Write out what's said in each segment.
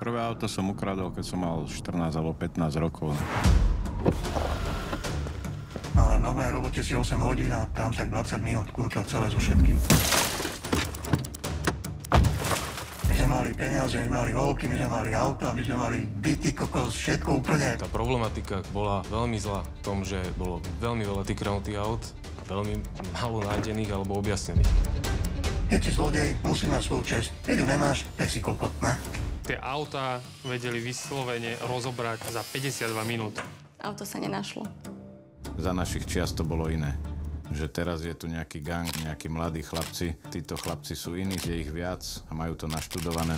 Prvé auto som ukradol, keď som mal 14 alebo 15 rokov. Ale na mojej robote si 8 hodín a tam tak 20 minút kúrkal celé so všetkým. My sme mali peniaze, my sme mali holky, my sme mali auta, my sme mali byty, kokos, všetko úplne. Tá problematika bola veľmi zlá v tom, že bolo veľmi veľa tých kradnutých aut a veľmi málo nájdených alebo objasnených. Keď si zlodej, musí mať svoju česť. Keď ju nemáš, tak si kokot, ne? Tie autá vedeli vyslovene rozobrať za 52 minút. Auto sa nenašlo. Za našich čiast to bolo iné. Že teraz je tu nejaký gang, nejakí mladí chlapci. Títo chlapci sú iní, je ich viac a majú to naštudované.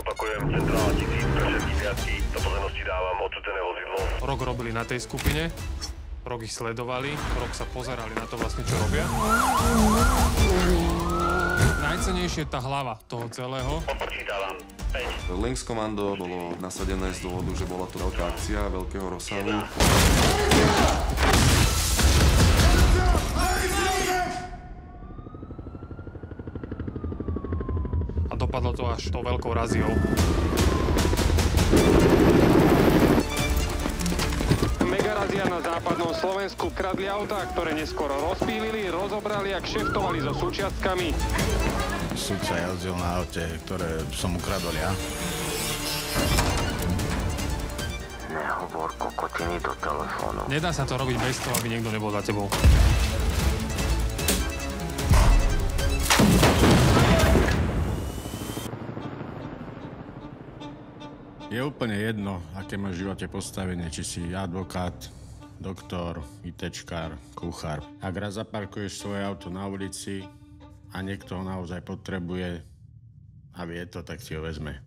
Opakujem, centrála 1000 pre všetky piatky. Do pozornosti dávam odsúdené vozidlo. Rok robili na tej skupine, rok ich sledovali, rok sa pozerali na to vlastne, čo robia. Najcennejšie je tá hlava toho celého. Počítavam 5. Lynx komando bolo nasadené z dôvodu, že bola to veľká akcia, veľkého rozsahu. A dopadlo to až tou veľkou raziou. Megarazia na západnom Slovensku. Kradli autá, ktoré neskoro rozpílili, rozobrali a kšeftovali so súčiastkami. Sudca jazdil na aute, ktoré som ukradol ja. Nehovor kokotiny do telefónu. Nedá sa to robiť bez toho, aby niekto nebol za tebou. Je úplne jedno, aké máš v živote postavenie, či si advokát, doktor, ITčkár, kuchár. Ak raz zaparkuješ svoje auto na ulici a niekto ho naozaj potrebuje a vie to, tak si ho vezme.